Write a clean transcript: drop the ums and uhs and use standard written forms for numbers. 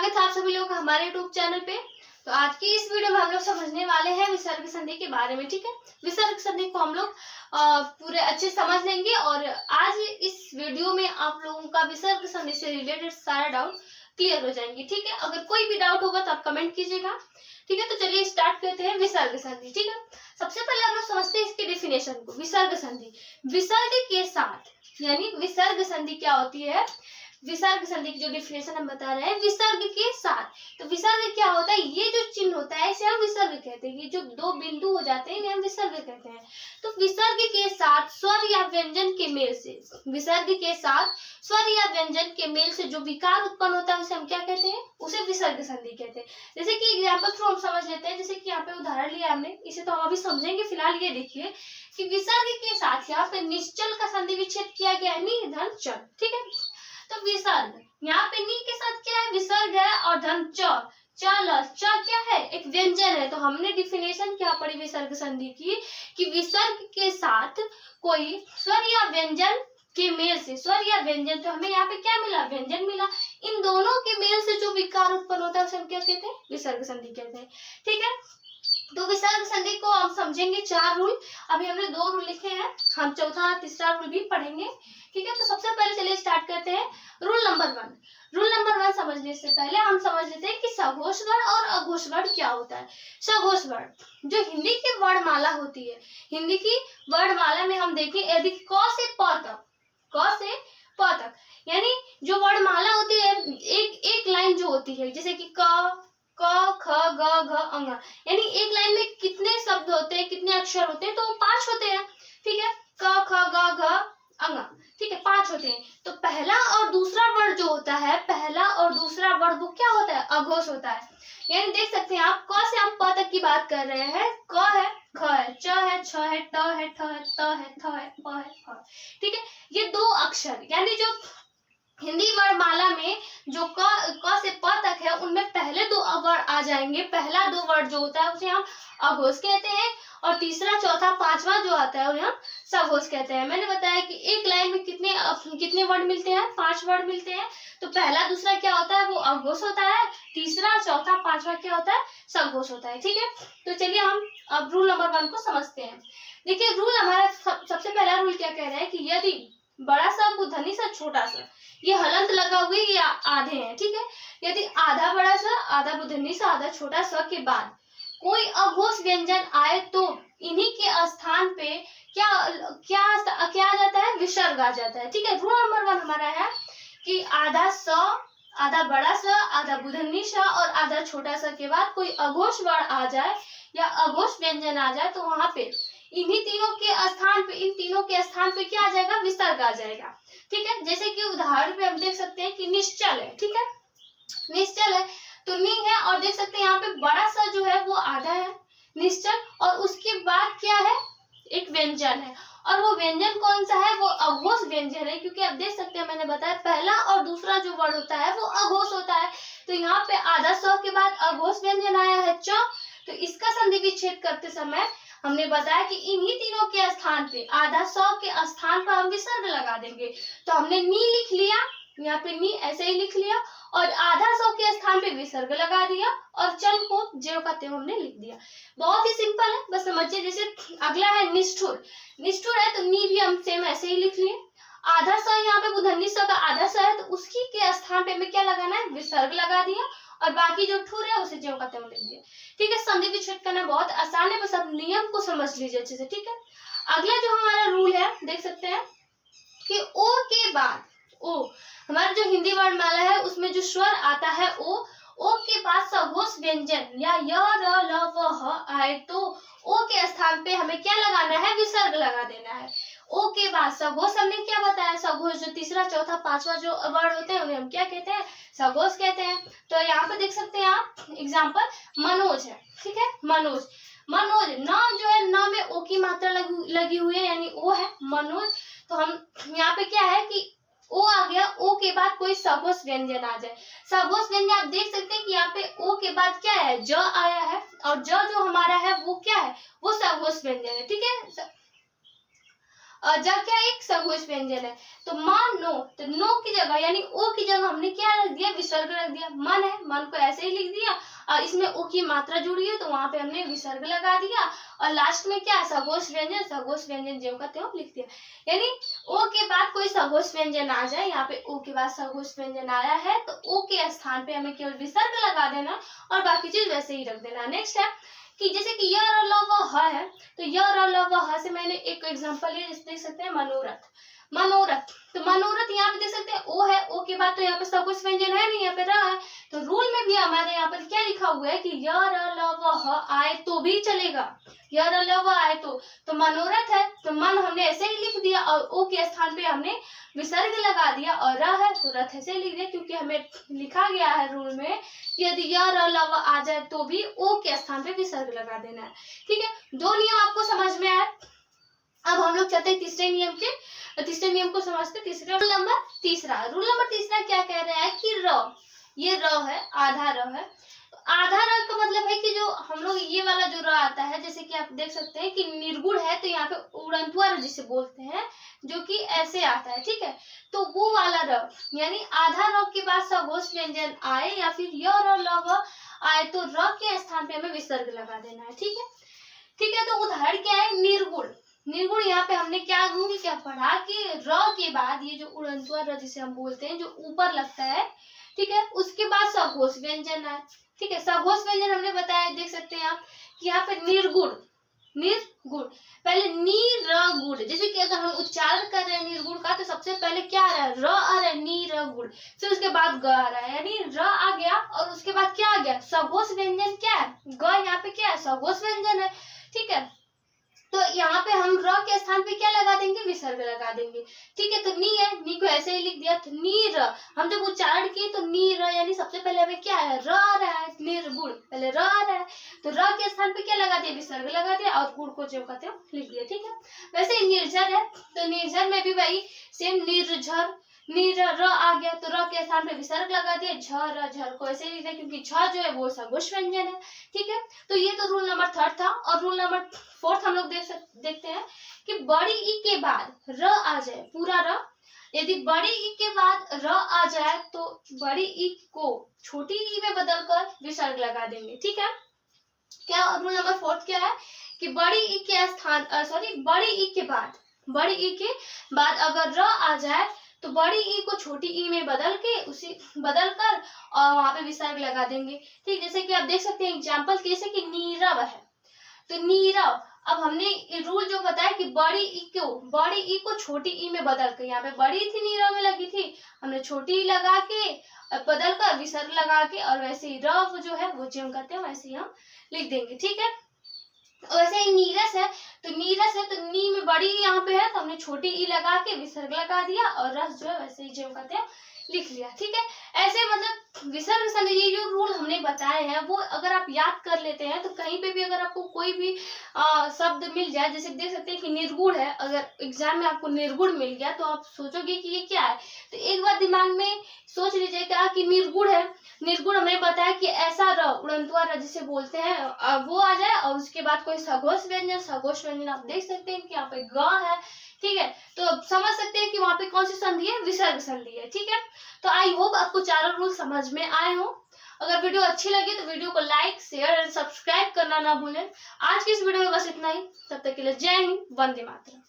स्वागत है आप सभी लोगों का हमारे यूट्यूब चैनल पे। तो आज की इस वीडियो में हम लोग समझने वाले हैं विसर्ग संधि के बारे में। ठीक है, विसर्ग संधि को हम लोग पूरे अच्छे समझ लेंगे और आज इस वीडियो में आप लोगों का विसर्ग संधि से रिलेटेड सारा डाउट क्लियर हो जाएंगे। ठीक है, अगर कोई भी डाउट होगा तो आप कमेंट कीजिएगा। ठीक है, तो चलिए स्टार्ट करते हैं विसर्ग संधि। ठीक है, सबसे पहले हम लोग समझते हैं इसके डेफिनेशन को। विसर्ग संधि, विसर्ग के साथ, यानी विसर्ग संधि क्या होती है? विसर्ग संधि की जो डिफिनेशन हम बता रहे हैं, विसर्ग के साथ। तो विसर्ग क्या होता है? ये जो चिन्ह होता है इसे हम विसर्ग कहते हैं। ये जो दो बिंदु हो जाते हैं इन्हें हम विसर्ग कहते हैं। तो विसर्ग के साथ स्वर या व्यंजन के मेल से, विसर्ग के साथ स्वर या व्यंजन के मेल से जो विकार उत्पन्न होता है उसे हम क्या कहते हैं? उसे विसर्ग संधि कहते हैं। जैसे कि एग्जाम्पल थ्रू हम समझ लेते हैं। जैसे कि यहाँ पे उदाहरण लिया हमने, इसे तो हम अभी समझेंगे। फिलहाल ये देखिए कि विसर्ग के साथ यहाँ पे निश्चल का संधि विच्छेद किया गया है, नि धन चल। ठीक है, तो विसर्ग यहाँ पे नी के साथ क्या है? विसर्ग है। और धन च, चल च क्या है? एक व्यंजन है। तो हमने डिफिनेशन क्या पढ़ी विसर्ग संधि की कि विसर्ग के साथ कोई स्वर या व्यंजन के मेल से, स्वर या व्यंजन, तो हमें यहाँ पे क्या मिला? व्यंजन मिला। इन दोनों के मेल से जो विकार उत्पन्न होता है उसे हम क्या कहते हैं? विसर्ग संधि कहते हैं। ठीक है, तो विसर्ग संधि को हम समझेंगे 4 रूल। अभी हमने 2 रूल लिखे हैं, हम चौथा तीसरा रूल भी पढ़ेंगे। ठीक है, तो सबसे पहले चलिए स्टार्ट करते हैं। Rule number 1। रूल नंबर 1 समझने से पहले हम समझ लेते हैं कि सघोष वर्ण और अघोष वर्ण क्या होता है। सघोष वर्ण जो हिंदी की वर्णमाला होती है, हिंदी की वर्णमाला में हम देखें यदि क से प तक, क से प तक, यानी जो वर्णमाला होती है एक एक लाइन जो होती है, जैसे कि क ख ग घ अंग, यानी एक लाइन में कितने शब्द होते हैं, कितने अक्षर होते हैं? तो 5 होते हैं। ठीक है, क ख ग घ अंग, ठीक है, 5 होते हैं। तो पहला और दूसरा वर्ण जो होता है, पहला और दूसरा वर्ण वो क्या होता है? अघोष होता है। यानी देख सकते हैं आप, क से हम प तक की बात कर रहे हैं। क है, ख है, च है, छ है, ट है, ठ है, त है, थ है, प है, फ। ठीक है, ये 2 अक्षर, यानी जो हिंदी वर्णमाला में जो क से प तक है उनमें पहले 2 वर्ण आ जाएंगे। पहला 2 वर्ण जो होता है उसे हम अघोष कहते हैं और तीसरा चौथा पांचवा जो आता है उन्हें हम सघोष कहते हैं। मैंने बताया कि एक लाइन में कितने वर्ण मिलते हैं? 5 वर्ण मिलते हैं। तो पहला दूसरा क्या होता है? वो अघोष होता है। तीसरा चौथा पांचवा क्या होता है? सघोष होता है। ठीक है, तो चलिए हम अब रूल नंबर 1 को समझते हैं। देखिए, रूल हमारा सबसे पहला रूल क्या कह रहा है कि यदि बड़ा सा बुधनी सा छोटा सा, ये हलंत लगा हुए या आधे हैं। ठीक है, यदि आधा बड़ा सा, आधा बुधनी सा, आधा छोटा सा के बाद कोई अघोष व्यंजन आए तो इन्हीं के स्थान पे क्या क्या क्या आ जाता है? विसर्ग आ जाता है। ठीक है, रूल नंबर 1 हमारा है कि आधा स, आधा बड़ा सा, आधा बुधनी सा और आधा छोटा सा के बाद कोई अघोष वर्ण आ जाए या अघोष व्यंजन आ जाए तो वहां पे इन्हीं तीनों के स्थान पे, इन तीनों के स्थान पे क्या आ जाएगा? विसर्ग आ जाएगा। ठीक है, जैसे कि उदाहरण पे हम देख सकते हैं कि निश्चल है। ठीक है, निश्चल है तो नी है और देख सकते हैं यहाँ पे बड़ा सा जो है वो आधा है निश्चल, और उसके बाद क्या है? एक व्यंजन है। और वो व्यंजन कौन सा है? वो अघोष व्यंजन है, क्योंकि आप देख सकते हैं मैंने बताया पहला और दूसरा जो वर्ण होता है वो अघोष होता है। तो यहाँ पे आधा स के बाद अघोष व्यंजन आया है च। तो इसका संधि विच्छेद करते समय हमने बताया कि इन्हीं तीनों के स्थान पे, आधा स के स्थान पर हम विसर्ग लगा देंगे। तो हमने नी लिख लिया, यहाँ पे नी ऐसे ही लिख लिया और आधा स के स्थान पे विसर्ग लगा दिया और चल को ज्यों का त्यों हमने लिख दिया। बहुत ही सिंपल है, बस समझिए। जैसे अगला है निष्ठुर, निष्ठुर है तो नी भी हम सेम ऐसे ही लिख लिए। आधा स यहाँ पे बुधनी स का आधा स है तो उसकी के स्थान पे हमें क्या लगाना है? विसर्ग लगा दिया और बाकी जो ठुर है उसे ज्यों का त्यों लिख दिया। ठीक है, संधि विच्छेद करना बहुत आसान है, बस आप नियम को समझ लीजिए अच्छे से। ठीक है, अगला जो हमारा रूल है देख सकते हैं कि ओ के बाद, ओ हमारा जो हिंदी वर्णमाला है उसमें जो स्वर आता है ओ के बाद सघोष व्यंजन या य र ल व ह आए तो ओ के स्थान पे हमें क्या लगाना है? विसर्ग लगा देना है। ओ के बाद सघोष हमने क्या बताया? सघोष जो तीसरा चौथा पांचवा जो वर्ण होते हैं उन्हें हम क्या कहते हैं? सघोष कहते हैं। तो यहाँ पे देख सकते हैं आप एग्जाम्पल मनोज है। ठीक है, मनोज, मनोज न जो है न में ओ की मात्रा लगी हुई है, यानी ओ है मनोज। तो हम यहाँ पे क्या है कि ओ आ गया, ओ के बाद कोई सघोष व्यंजन आ जाए। सघोष व्यंजन आप देख सकते हैं कि यहाँ पे ओ के बाद क्या है? ज आया है और ज जो हमारा है वो क्या है? वो सघोष व्यंजन है। ठीक है, ज क्या एक सघोष व्यंजन है। तो मान नो, तो नो की जगह यानी ओ की जगह हमने क्या रख दिया, विसर्ग रख दिया। मन है, मन को ऐसे ही लिख दिया, और इसमें ओ की मात्रा जुड़ी है तो वहां पे हमने विसर्ग लगा दिया, और लास्ट में क्या सघोष व्यंजन ज्यों का त्यों लिख दिया। यानी ओ के बाद कोई सघोष व्यंजन आ जाए, यहाँ पे ओ के बाद सघोष व्यंजन आया है तो ओ के स्थान पे हमें केवल विसर्ग लगा देना और बाकी चीज वैसे ही रख देना। नेक्स्ट है कि जैसे कि य र ल व ह है, तो य र ल व ह से मैंने एक एग्जांपल ये देख सकते हैं मनोरथ। मनोरथ, तो मनोरथ यहाँ पे देख सकते हैं ओ है, ओ के बाद तो यहाँ पे सघोष व्यंजन है नहीं, यहाँ पे र है। तो रूल में भी हमारे यहाँ पर क्या लिखा हुआ है कि य र ल व ह आए तो भी चलेगा, य र ल व आए तो मनोरथ है तो मन हमने ऐसे ही लिख दिया और ओ के स्थान पे हमने विसर्ग लगा दिया, और र है तो रथ ऐसे लिख दिया, क्योंकि हमें लिखा गया है रूल में कि यदि य र ल व आ जाए तो भी ओ के स्थान पे विसर्ग लगा देना है। ठीक है, दो नियम आपको समझ में आए। अब हम लोग चलते हैं तीसरे नियम के, तीसरे नियम को समझते। रूल नंबर तीसरा क्या कह रहा है कि र, ये र है, आधा र है। आधा र का मतलब है कि जो हम लोग ये वाला जो र आता है, जैसे कि आप देख सकते हैं कि निर्गुण है तो यहाँ पे उड़नतुआ र जिसे बोलते हैं, जो कि ऐसे आता है। ठीक है, तो वो वाला र यानी आधा र के बाद सघोष व्यंजन आए या फिर य र ल व आए तो र के स्थान पे हमें विसर्ग लगा देना है। ठीक है, तो उदाहरण क्या है, निर्गुण यहाँ पे हमने क्या रूल क्या पढ़ा कि र के बाद ये जो उड़नतुआ र जिसे हम बोलते हैं, जो ऊपर लगता है, ठीक है, उसके बाद सघोष व्यंजन है। ठीक है, सघोष व्यंजन हमने बताया, देख सकते हैं आप कि यहाँ पे निर्गुण पहले नी र गुण, जैसे कि अगर हम उच्चारण कर रहे हैं निर्गुण का तो सबसे पहले क्या आ रहा है, र आ रहा है, नी र गुण, फिर उसके बाद ग आ रहा है, यानी र आ गया और उसके बाद क्या आ गया, सघोष व्यंजन क्या है, ग यहाँ पे क्या है, सघोष व्यंजन है। ठीक है, तो यहाँ पे हम र के स्थान पे क्या लगा देंगे, विसर्ग लगा देंगे। ठीक है, तो नी है, नी को ऐसे ही लिख दिया, तो नी र, हम जब उच्चारण किए तो नी र यानी सबसे पहले हमें क्या है, र आ रहा है, निर्गुण पहले र आ रहा है, तो र के स्थान पे क्या लगा दिया, विसर्ग लगा दिया और गुण को जो कहते हो लिख दिया। ठीक है, वैसे निर्झर है तो निर्झर में भी वही सेम, निर्झर र आ गया तो र के स्थान पे विसर्ग लगा दिया, झर को ऐसे लिख दिया क्योंकि झ जो है वो सघोष व्यंजन है। ठीक है, तो ये तो रूल नंबर 3 था। और रूल नंबर 4 हम लोग देखते हैं कि बड़ी ई के बाद र आ जाए, पूरा र, यदि बड़ी ई के बाद र आ जाए तो बड़ी ई को छोटी ई में बदलकर विसर्ग लगा देंगे। ठीक है, क्या रूल नंबर 4 क्या है कि बड़ी ई के स्थान बड़ी ई के बाद अगर र आ जाए तो बड़ी ई को छोटी ई में बदलकर और वहां पे विसर्ग लगा देंगे। ठीक, जैसे कि आप देख सकते हैं एग्जांपल कैसे कि नीरव है, तो नीरव, अब हमने रूल जो बताया कि बड़ी ई को छोटी ई में बदल के, यहाँ पे बड़ी थी नीरव में लगी थी, हमने छोटी ई लगा के बदल कर विसर्ग लगा के और वैसे ही रव जो है वो ज्यों करते हैं वैसे ही हम लिख देंगे। ठीक है, वैसे ही नीरस है तो नी में बड़ी यहाँ पे है तो हमने छोटी ई लगा के विसर्ग लगा दिया और रस जो है वैसे ही ज्यों करते हैं लिख लिया। ठीक है, ऐसे मतलब विसर्ग संधि, ये जो रूल हमने बताए हैं वो अगर आप याद कर लेते हैं तो कहीं पे भी अगर आपको कोई भी शब्द मिल जाए, जैसे देख सकते हैं कि निर्गुण है, अगर एग्जाम में आपको निर्गुण मिल गया तो आप सोचोगे कि ये क्या है, तो एक बार दिमाग में सोच लीजिएगा कि निर्गुण है, निर्गुण हमें बताया कि ऐसा र, उड़नतुआ र जिसे बोलते हैं वो आ जाए और उसके बाद कोई सघोष व्यंजन आप देख सकते हैं कि यहाँ पे ग है। ठीक है, तो समझ सकते हैं कि वहां पे कौन सी संधि है, विसर्ग संधि है। ठीक है, तो आई होप आपको चारों रूल समझ में आए हो। अगर वीडियो अच्छी लगी तो वीडियो को लाइक, शेयर और सब्सक्राइब करना ना भूलें। आज की इस वीडियो में बस इतना ही, तब तक के लिए जय हिंद, वंदे मातरम।